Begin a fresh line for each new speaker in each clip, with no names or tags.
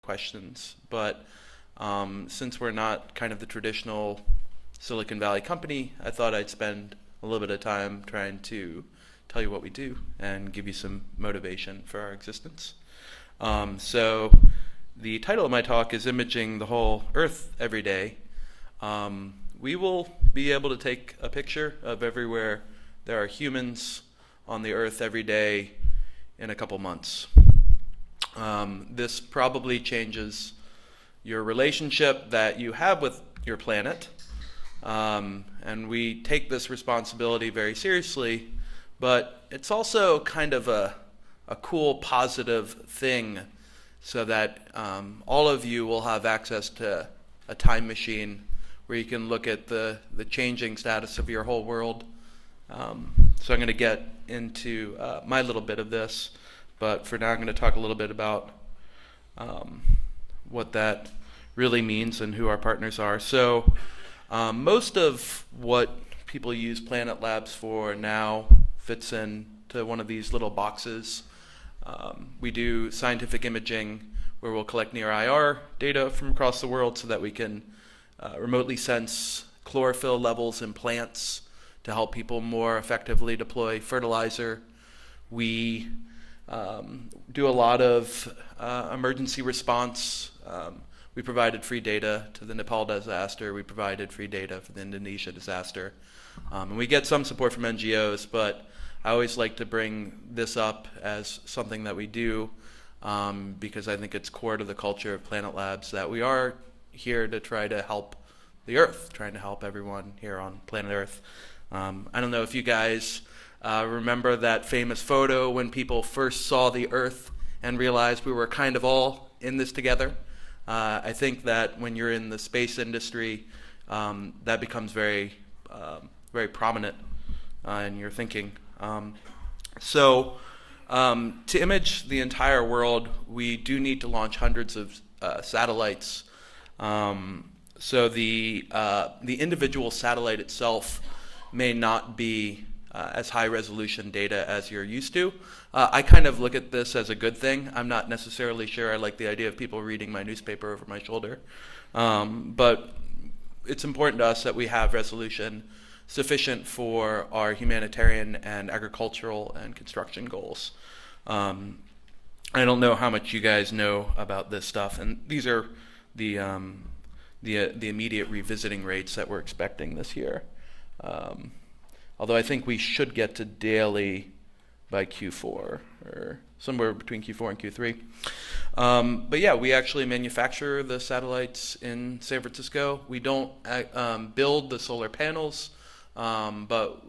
questions. But since we're not kind of the traditional Silicon Valley company, I thought I'd spend a little bit of time trying to tell you what we do and give you some motivation for our existence. So the title of my talk is Imaging the Whole Earth Every Day. We will be able to take a picture of everywhere there are humans on the Earth every day in a couple months. This probably changes your relationship that you have with your planet. And we take this responsibility very seriously, but it's also kind of a cool, positive thing so that all of you will have access to a time machine where you can look at the changing status of your whole world. So I'm going to get into my little bit of this, but for now I'm going to talk a little bit about what that really means and who our partners are. So most of what people use PlanetLabs for now fits into one of these little boxes. We do scientific imaging where we'll collect near IR data from across the world so that we can remotely sense chlorophyll levels in plants to help people more effectively deploy fertilizer. We do a lot of emergency response. We provided free data to the Nepal disaster. We provided free data for the Indonesia disaster. And we get some support from NGOs, but I always like to bring this up as something that we do because I think it's core to the culture of PlanetLabs that we are here to try to help the Earth, trying to help everyone here on planet Earth. I don't know if you guys remember that famous photo when people first saw the Earth and realized we were kind of all in this together. I think that when you're in the space industry, that becomes very prominent in your thinking. So to image the entire world, we do need to launch hundreds of satellites. So the individual satellite itself may not be as high resolution data as you're used to. I kind of look at this as a good thing. I'm not necessarily sure I like the idea of people reading my newspaper over my shoulder. But it's important to us that we have resolution sufficient for our humanitarian and agricultural and construction goals. I don't know how much you guys know about this stuff, and these are the immediate revisiting rates that we're expecting this year. Although I think we should get to daily by Q4, or somewhere between Q4 and Q3. But yeah, we actually manufacture the satellites in San Francisco. We don't build the solar panels, but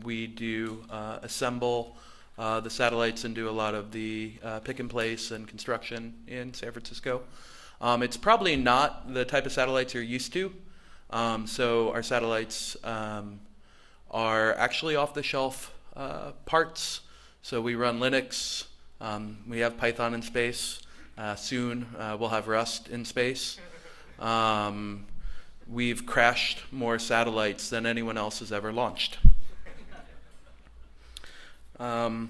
we do assemble the satellites and do a lot of the pick and place and construction in San Francisco. It's probably not the type of satellites you're used to. So our satellites are actually off-the-shelf parts. So we run Linux. We have Python in space. Soon we'll have Rust in space. We've crashed more satellites than anyone else has ever launched. So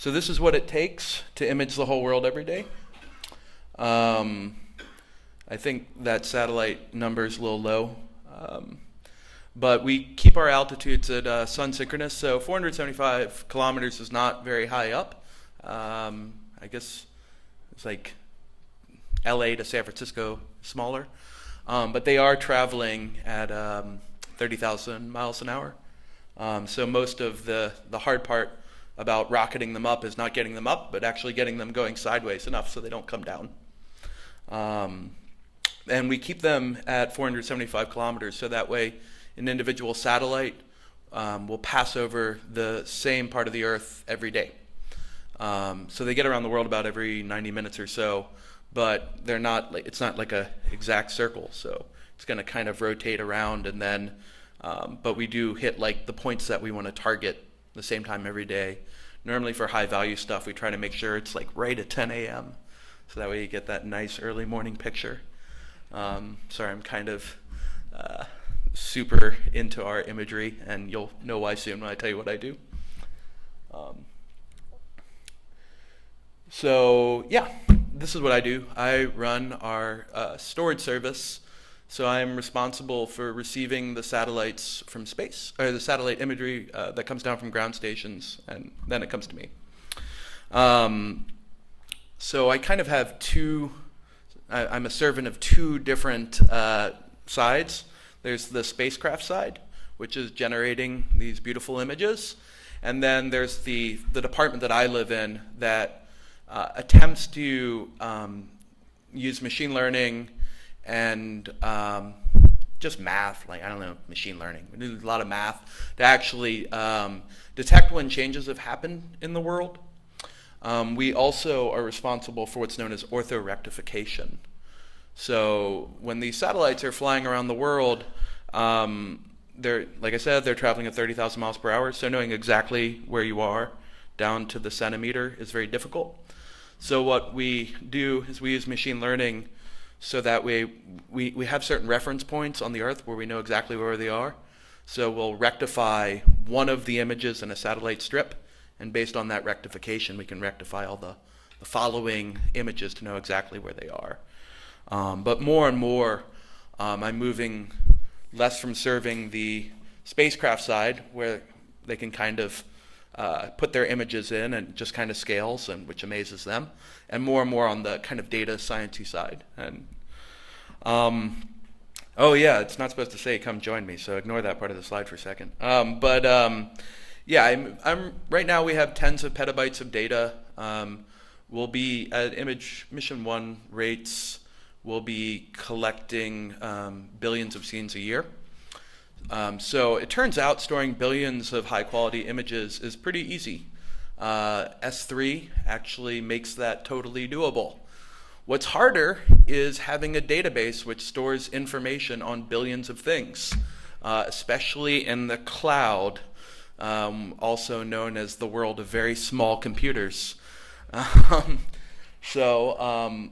this is what it takes to image the whole world every day. I think that satellite number is a little low. But we keep our altitudes at sun synchronous, so 475 kilometers is not very high up. I guess it's like LA to San Francisco, smaller. But they are traveling at 30,000 miles an hour. So most of the hard part about rocketing them up is not getting them up, but actually getting them going sideways enough so they don't come down. And we keep them at 475 kilometers, so that way an individual satellite will pass over the same part of the Earth every day. So they get around the world about every 90 minutes or so, but they're not like, it's not like a exact circle, so it's going to kind of rotate around, and then but we do hit like the points that we want to target the same time every day. Normally for high value stuff, we try to make sure it's like right at 10 a.m. so that way you get that nice early morning picture. Sorry, I'm kind of super into our imagery, and you'll know why soon when I tell you what I do. So yeah, this is what I do. I run our storage service. So I'm responsible for receiving the satellites from space, or the satellite imagery that comes down from ground stations, and then it comes to me. So I kind of have I'm a servant of two different sides. There's the spacecraft side, which is generating these beautiful images. And then there's the department that I live in that attempts to use machine learning and just math, like, I don't know, machine learning. We do a lot of math to actually detect when changes have happened in the world. We also are responsible for what's known as orthorectification. So when these satellites are flying around the world, like I said, they're traveling at 30,000 miles per hour, so knowing exactly where you are down to the centimeter is very difficult. So what we do is we use machine learning so that we have certain reference points on the Earth where we know exactly where they are. So we'll rectify one of the images in a satellite strip, and based on that rectification, we can rectify all the following images to know exactly where they are. But more and more, I'm moving less from serving the spacecraft side, where they can kind of put their images in and just kind of scales, and which amazes them, and more on the kind of data science-y side. And oh yeah, it's not supposed to say come join me, so ignore that part of the slide for a second. Yeah, I'm right now we have tens of petabytes of data. We'll be at image mission 1 rates. We'll be collecting billions of scenes a year. So it turns out storing billions of high quality images is pretty easy. S3 actually makes that totally doable. What's harder is having a database which stores information on billions of things, especially in the cloud, also known as the world of very small computers. So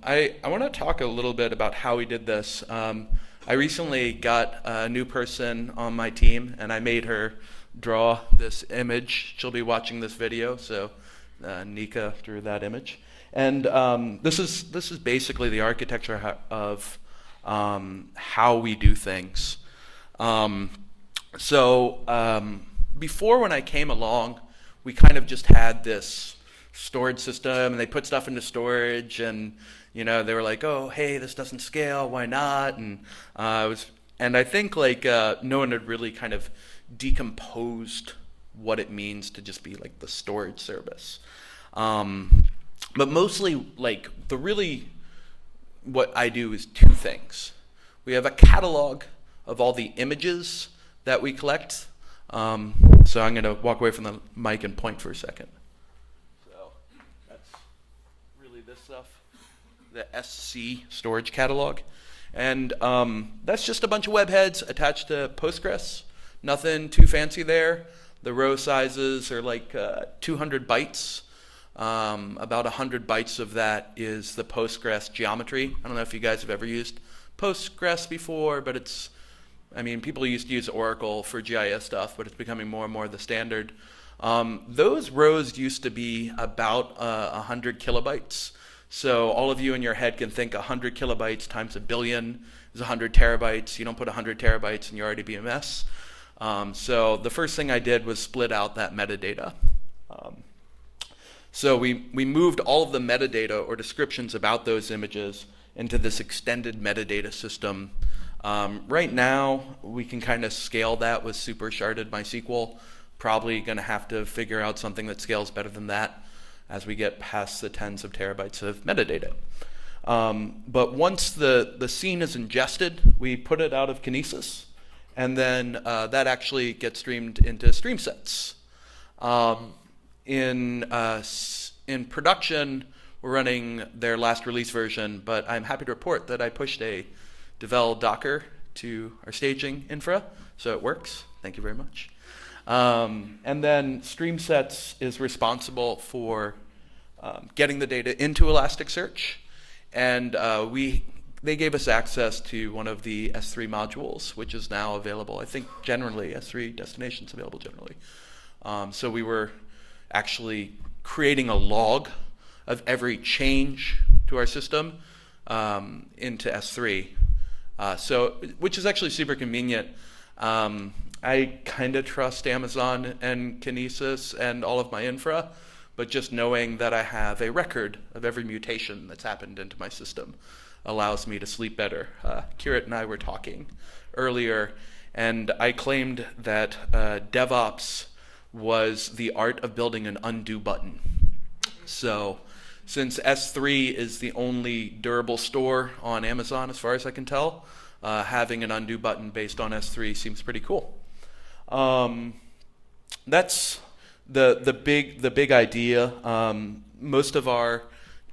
I want to talk a little bit about how we did this. I recently got a new person on my team, and I made her draw this image. She'll be watching this video, so Nika drew that image. And this is basically the architecture of how we do things. Before, when I came along, we kind of just had this storage system, and they put stuff into storage, and they were like, oh, hey, this doesn't scale, why not? And I think like no one had really kind of decomposed what it means to just be like the storage service. But mostly, like, what I do is two things. We have a catalog of all the images that we collect. So I'm going to walk away from the mic and point for a second. So that's really this stuff, the SC storage catalog. And that's just a bunch of webheads attached to Postgres. Nothing too fancy there. The row sizes are like 200 bytes. About 100 bytes of that is the Postgres geometry. I don't know if you guys have ever used Postgres before, but people used to use Oracle for GIS stuff, but it's becoming more and more the standard. Those rows used to be about 100 kilobytes. So all of you in your head can think 100 kilobytes times a billion is 100 terabytes. You don't put 100 terabytes and you already be a mess. So the first thing I did was split out that metadata. So we moved all of the metadata or descriptions about those images into this extended metadata system. Right now, we can kind of scale that with super sharded MySQL. Probably going to have to figure out something that scales better than that as we get past the tens of terabytes of metadata. But once the scene is ingested, we put it out of Kinesis, and then that actually gets streamed into StreamSets. In production, we're running their last release version, but I'm happy to report that I pushed a devel Docker to our staging infra, so it works. Thank you very much. And then StreamSets is responsible for getting the data into Elasticsearch, and they gave us access to one of the S3 modules, which is now available. I think generally S3 destinations available generally. So we were actually creating a log of every change to our system into S3. Which is actually super convenient. I kind of trust Amazon and Kinesis and all of my infra, but just knowing that I have a record of every mutation that's happened into my system allows me to sleep better. Kirit and I were talking earlier, and I claimed that DevOps was the art of building an undo button. So since S3 is the only durable store on Amazon, as far as I can tell, having an undo button based on S3 seems pretty cool. That's the big idea. Most of our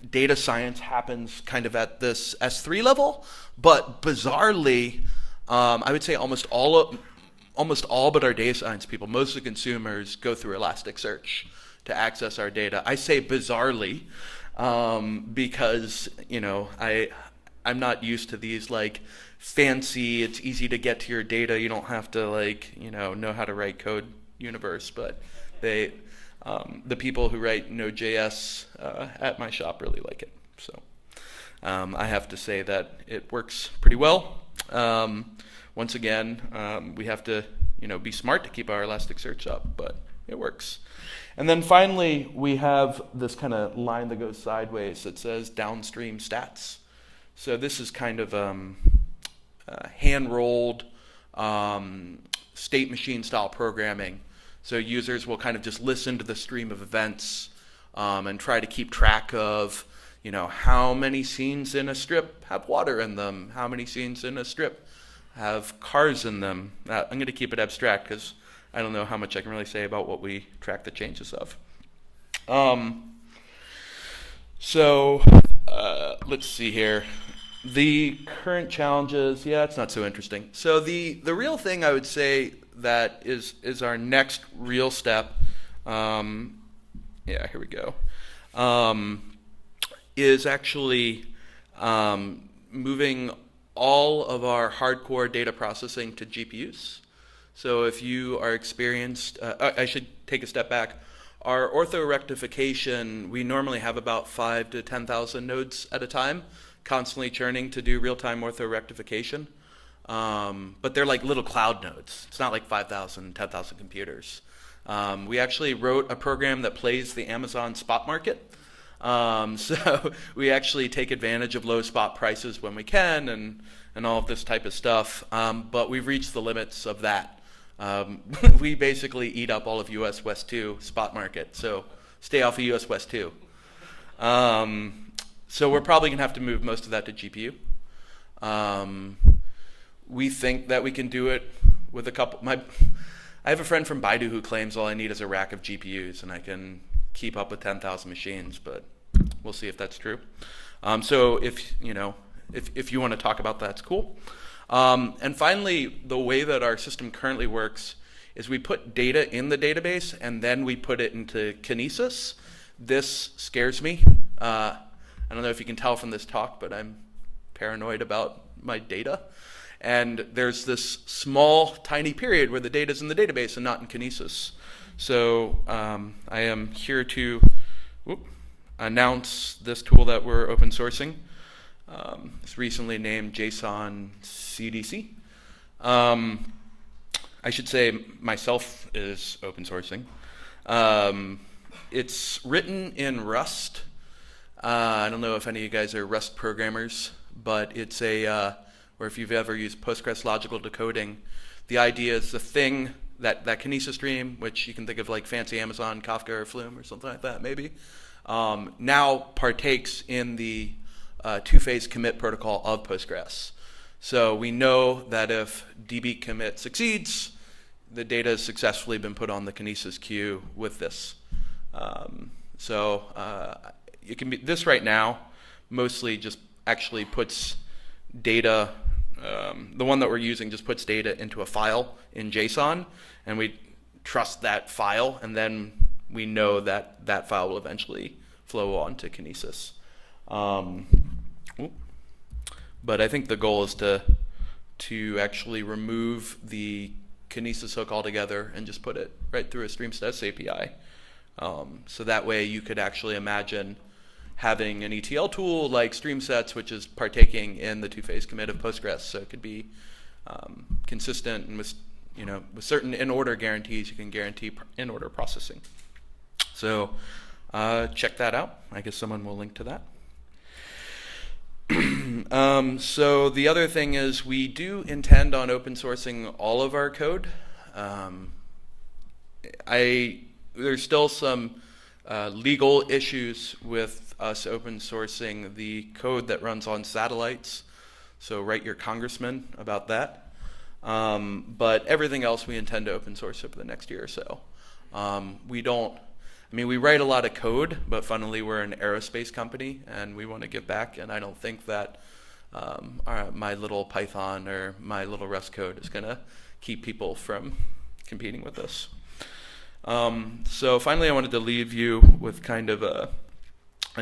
data science happens kind of at this S3 level, but bizarrely, I would say almost all but our data science people, most of the consumers go through Elasticsearch to access our data. I say bizarrely because I'm not used to these like fancy, it's easy to get to your data, you don't have to know how to write code universe, but the people who write Node.js at my shop really like it. So I have to say that it works pretty well. Once again, we have to be smart to keep our Elasticsearch up, but it works. And then finally, we have this kind of line that goes sideways that says downstream stats. So this is kind of hand-rolled state machine style programming. So users will kind of just listen to the stream of events and try to keep track of how many scenes in a strip have water in them, how many scenes in a strip have cars in them. I'm going to keep it abstract because I don't know how much I can really say about what we track the changes of. Let's see here. The current challenges, it's not so interesting. So the real thing I would say that is our next real step, here we go, is actually moving all of our hardcore data processing to GPUs. So if you are experienced, I should take a step back. Our ortho rectification, we normally have about 5,000 to 10,000 nodes at a time, constantly churning to do real-time ortho rectification. But they're like little cloud nodes. It's not like 5,000, 10,000 computers. We actually wrote a program that plays the Amazon spot market. So we actually take advantage of low spot prices when we can and all of this type of stuff. But we've reached the limits of that. We basically eat up all of US West 2 spot market. So stay off of US West 2. So we're probably going to have to move most of that to GPU. We think that we can do it with a couple. I have a friend from Baidu who claims all I need is a rack of GPUs and I can keep up with 10,000 machines, but we'll see if that's true. So if you want to talk about that, it's cool. And finally, the way that our system currently works is we put data in the database and then we put it into Kinesis. This scares me. I don't know if you can tell from this talk, but I'm paranoid about my data. And there's this small, tiny period where the data's in the database and not in Kinesis. So I am here to announce this tool that we're open sourcing. It's recently named JSON CDC. I should say myself is open sourcing. It's written in Rust. I don't know if any of you guys are Rust programmers, but it's or if you've ever used Postgres logical decoding, the idea is the thing that Kinesis stream, which you can think of like fancy Amazon, Kafka, or Flume, or something like that, maybe, now partakes in the two-phase commit protocol of Postgres. So we know that if db commit succeeds, the data has successfully been put on the Kinesis queue with this. It can be this right now mostly just actually puts data, the one that we're using just puts data into a file in JSON, and we trust that file, and then we know that that file will eventually flow on to Kinesis. But I think the goal is to actually remove the Kinesis hook altogether and just put it right through a Streamsets API. So that way you could actually imagine having an ETL tool like Streamsets, which is partaking in the two-phase commit of Postgres, so it could be consistent, and with certain in-order guarantees, you can guarantee in-order processing. So check that out. I guess someone will link to that. So the other thing is we do intend on open sourcing all of our code. There's still some legal issues with us open sourcing the code that runs on satellites. So write your congressman about that. But everything else we intend to open source over the next year or so. We write a lot of code, but funnily we're an aerospace company and we want to give back, and I don't think that my little Python or my little Rust code is going to keep people from competing with us. So finally I wanted to leave you with kind of a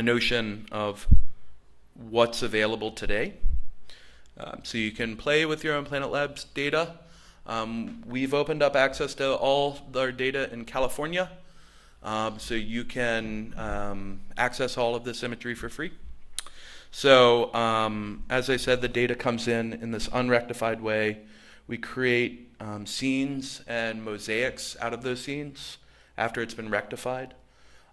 notion of what's available today. So you can play with your own PlanetLabs data. We've opened up access to all our data in California. So you can access all of this imagery for free. So as I said, the data comes in this unrectified way. We create scenes and mosaics out of those scenes after it's been rectified.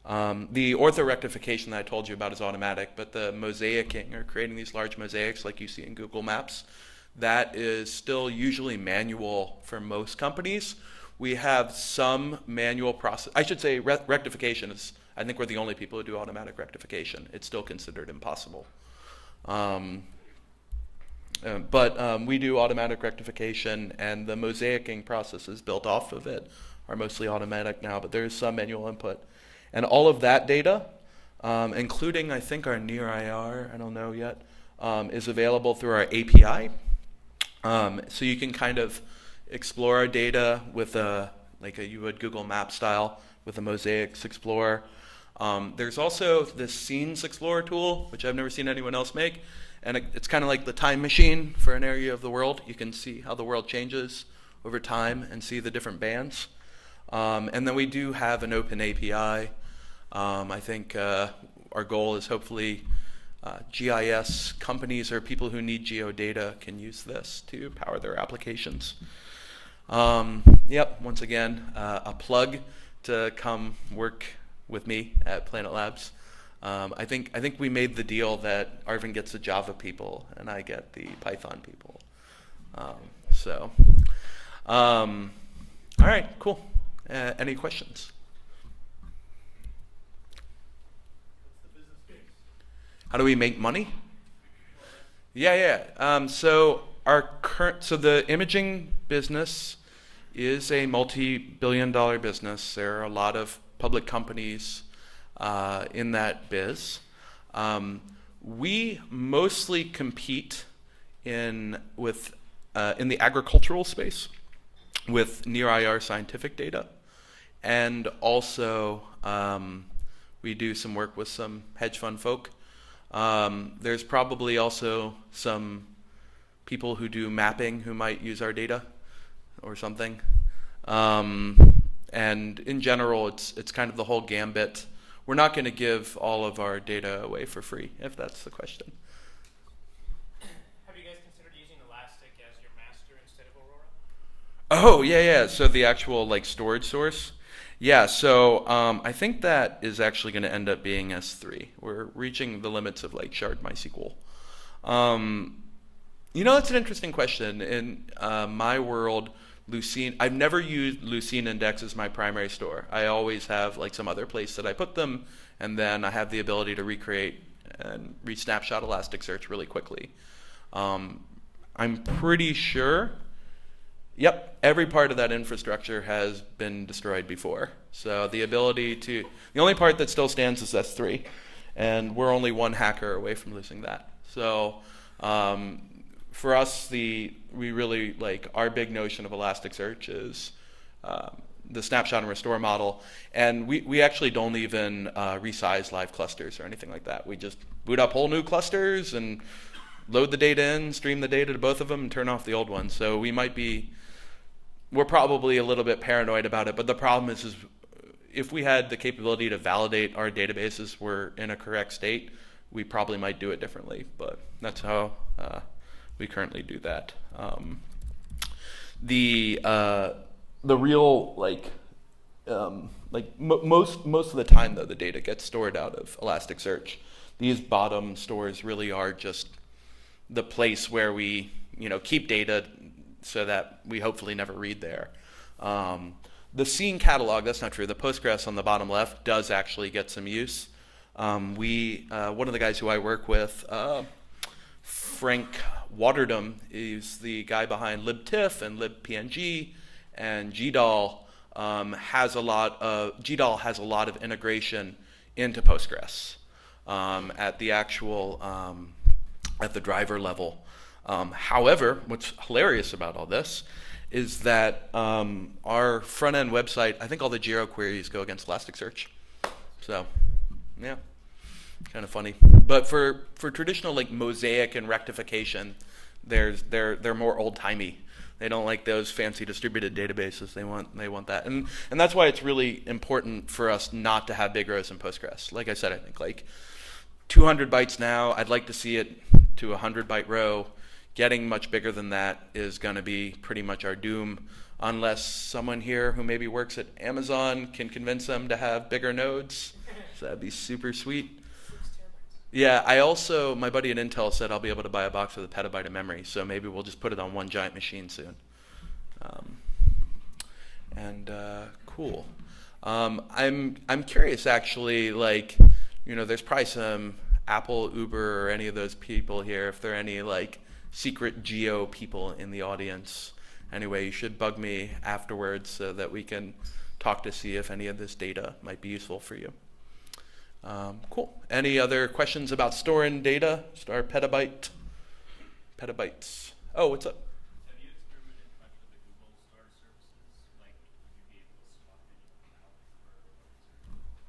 The orthorectification that I told you about is automatic, but the mosaicing, or creating these large mosaics like you see in Google Maps, that is still usually manual for most companies. We have some manual process. I should say rectification is, I think we're the only people who do automatic rectification. It's still considered impossible. But we do automatic rectification, and the mosaicing processes built off of it are mostly automatic now, but there is some manual input. And all of that data, including I think our near IR, I don't know yet, is available through our API. So you can kind of explore our data with you would Google Maps style with a Mosaics Explorer. There's also this Scenes Explorer tool, which I've never seen anyone else make, and it's kind of like the time machine for an area of the world. You can see how the world changes over time and see the different bands. And then we do have an open API. I think our goal is hopefully GIS companies or people who need geodata can use this to power their applications. Once again, a plug to come work with me at PlanetLabs. I think we made the deal that Arvin gets the Java people and I get the Python people. All right, cool. Any questions?
What's the business case?
How do we make money? So the imaging business is a multi-billion-dollar business. There are a lot of public companies in that biz. We mostly compete in the agricultural space with near IR scientific data, and also we do some work with some hedge fund folk. There's probably also some people who do mapping who might use our data or something. And in general, it's kind of the whole gambit. We're not going to give all of our data away for free, if that's the question.
Have you guys considered using Elastic as your master instead of Aurora?
Oh, yeah. So the actual storage source. Yeah, so I think that is actually going to end up being S3. We're reaching the limits of shard MySQL. That's an interesting question. In my world, Lucene, I've never used Lucene Index as my primary store. I always have some other place that I put them, and then I have the ability to recreate and re-snapshot Elasticsearch really quickly. I'm pretty sure, yep, every part of that infrastructure has been destroyed before. So the only part that still stands is S3, and we're only one hacker away from losing that. So for us, we really our big notion of Elasticsearch is the snapshot and restore model, and we actually don't even resize live clusters or anything like that. We just boot up whole new clusters and load the data in, stream the data to both of them, and turn off the old ones. So we're probably a little bit paranoid about it, but the problem is if we had the capability to validate our databases were in a correct state, we probably might do it differently. But that's how we currently do that. The real most of the time though, the data gets stored out of Elasticsearch. These bottom stores really are just the place where we keep data so that we hopefully never read there. The scene catalog, that's not true. The Postgres on the bottom left does actually get some use. One of the guys who I work with, Frank Waterdam, is the guy behind libtiff and libpng, and GDAL has a lot of integration into Postgres at the actual at the driver level. However, what's hilarious about all this is that our front-end website, I think all the Geo queries go against Elasticsearch. So, yeah, kind of funny. But for traditional like mosaic and rectification, they're more old-timey. They don't like those fancy distributed databases. They want that, and that's why it's really important for us not to have big rows in Postgres. Like I said, I think like 200 bytes now. I'd like to see it to a 100-byte row. Getting much bigger than that is going to be pretty much our doom, unless someone here who maybe works at Amazon can convince them to have bigger nodes. So that'd be super sweet. Yeah, my buddy at Intel said I'll be able to buy a box with a petabyte of memory, so maybe we'll just put it on one giant machine soon. Cool. I'm curious actually, like, there's probably some Apple, Uber, or any of those people here, if there are any like secret geo people in the audience. Anyway, you should bug me afterwards so that we can talk to see if any of this data might be useful for you. Cool. Any other questions about storing data? Store petabytes. Oh, what's up?
Have you experimented much with the Google Store services? Like, would you be able to swap it out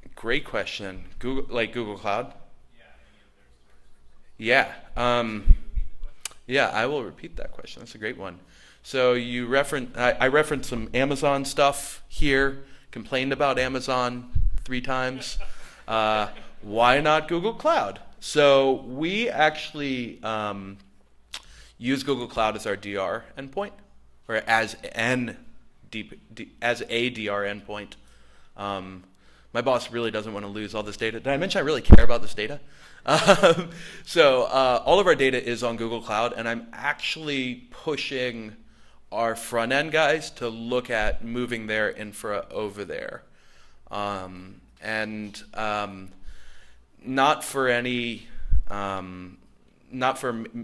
for?
Great question. Google Cloud?
Yeah, any of their store services.
Yeah. Yeah, I will repeat that question. That's a great one. So I referenced some Amazon stuff here, complained about Amazon 3 times. Why not Google Cloud? So we actually use Google Cloud as our DR endpoint, or as a DR endpoint. My boss really doesn't want to lose all this data. Did I mention I really care about this data? So all of our data is on Google Cloud, and I'm actually pushing our front-end guys to look at moving their infra over there. Not for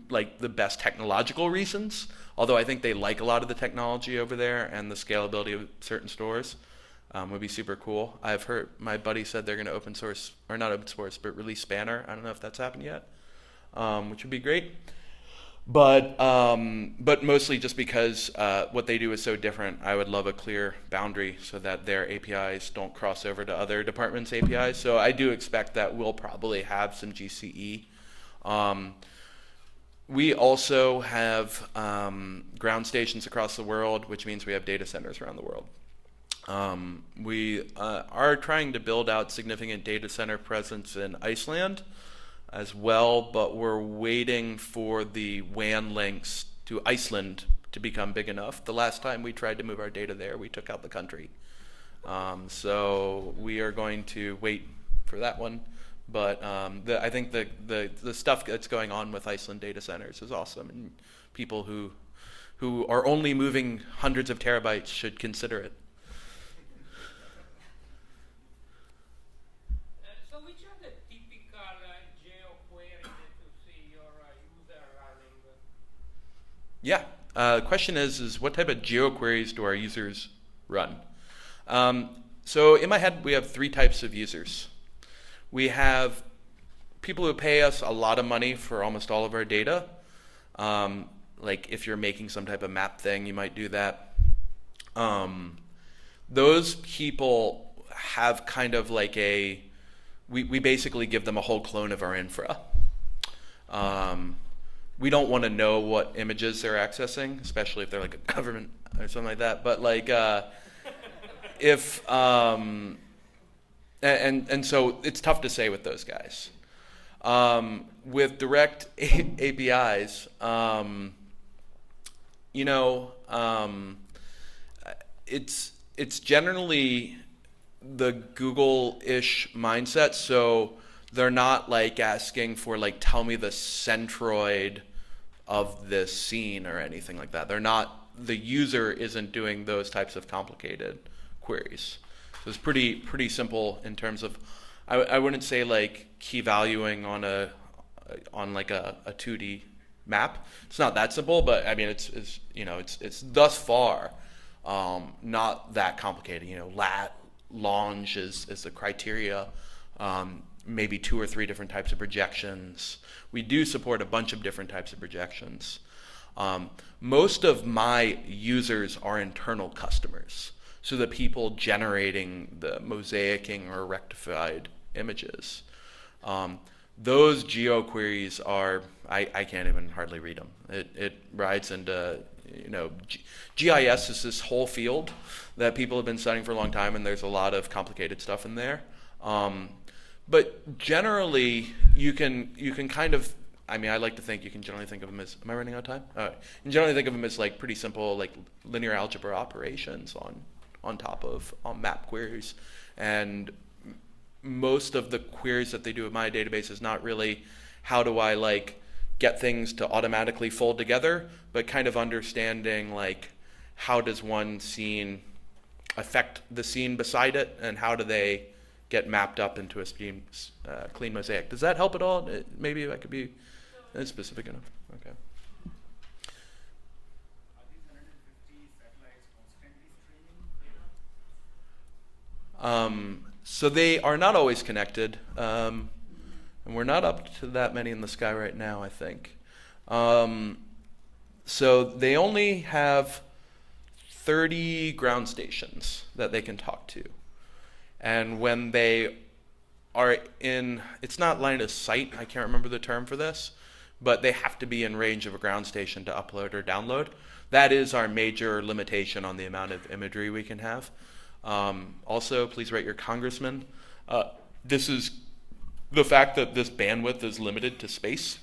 like the best technological reasons, although I think they like a lot of the technology over there and the scalability of certain stores. Would be super cool. I've heard my buddy said they're going to open source, or not open source, but release Spanner. I don't know if that's happened yet, which would be great. But mostly just because what they do is so different, I would love a clear boundary so that their APIs don't cross over to other departments' APIs. So I do expect that we'll probably have some GCE. We also have ground stations across the world, which means we have data centers around the world. We are trying to build out significant data center presence in Iceland as well, but we're waiting for the WAN links to Iceland to become big enough. The last time we tried to move our data there, we took out the country. So we are going to wait for that one. But I think the stuff that's going on with Iceland data centers is awesome, and people who are only moving hundreds of terabytes should consider it.
So which are the typical geo queries that you see your user running?
Yeah. The question is what type of geo queries do our users run? So in my head, we have 3 types of users. We have people who pay us a lot of money for almost all of our data. Like if you're making some type of map thing, you might do that. Those people have kind of like we basically give them a whole clone of our infra. We don't want to know what images they're accessing, especially if they're like a government or something like that. But like if and so it's tough to say with those guys. With direct APIs, you know, it's generally the Google-ish mindset. So they're not like asking for like, tell me the centroid of this scene or anything like that. They're not, the user isn't doing those types of complicated queries. So it's pretty simple in terms of, I wouldn't say like key valuing on like a 2D map. It's not that simple, but I mean it's you know it's thus far not that complicated. You know, lat, longe is the criteria. Maybe 2 or 3 different types of projections. We do support a bunch of different types of projections. Most of my users are internal customers, so the people generating the mosaicing or rectified images. Those geo queries are, I can't even hardly read them. It rides into, you know, GIS is this whole field that people have been studying for a long time, and there's a lot of complicated stuff in there. But generally, you can kind of, I mean, I like to think you can generally think of them as, am I running out of time? All right. You can generally think of them as like pretty simple, like linear algebra operations on top of map queries. And most of the queries that they do with my database is not really how do I like get things to automatically fold together, but kind of understanding like how does one scene affect the scene beside it, and how do they get mapped up into a clean mosaic. Does that help at all? Maybe I could be specific enough. Okay.
Are these 150 satellites constantly streaming data?
So they are not always connected, and we're not up to that many in the sky right now, I think. So they only have 30 ground stations that they can talk to. And when they are in, it's not line of sight, I can't remember the term for this, but they have to be in range of a ground station to upload or download. That is our major limitation on the amount of imagery we can have. Also, please write your congressman. This is, the fact that this bandwidth is limited to space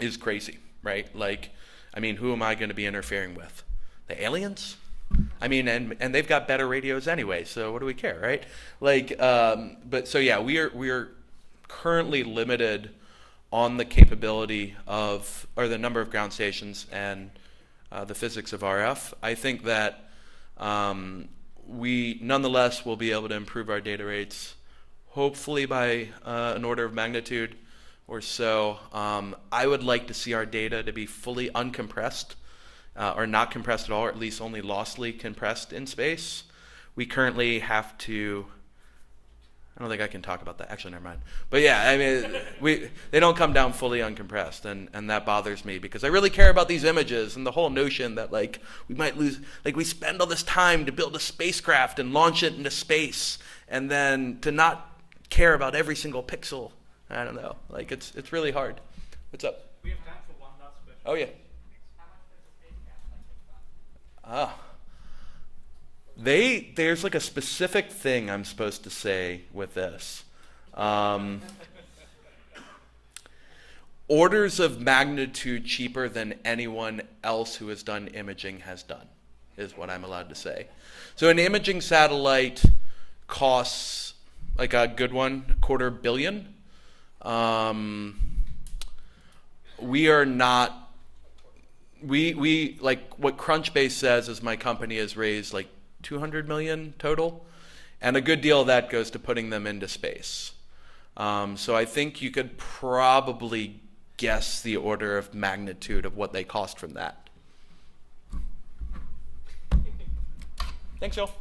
is crazy, right? Like, I mean, who am I going to be interfering with? The aliens? I mean, and they've got better radios anyway, so what do we care, right? Like, but so yeah, we are currently limited on the capability of, or the number of ground stations and the physics of RF. I think that we nonetheless will be able to improve our data rates, hopefully by an order of magnitude or so. I would like to see our data to be fully uncompressed. Or not compressed at all, or at least only lossily compressed in space. We currently have to, I don't think I can talk about that. Actually, never mind. But yeah, I mean, they don't come down fully uncompressed, and that bothers me because I really care about these images and the whole notion that like we might lose, like we spend all this time to build a spacecraft and launch it into space, and then to not care about every single pixel. I don't know. Like it's really hard. What's up?
We have time for one last question.
Oh yeah. There's like a specific thing I'm supposed to say with this. Orders of magnitude cheaper than anyone else who has done imaging has done, is what I'm allowed to say. So an imaging satellite costs, like a good one, $250 million. We are not. We like what Crunchbase says is my company has raised like 200 million total, and a good deal of that goes to putting them into space. So I think you could probably guess the order of magnitude of what they cost from that. Thanks, y'all.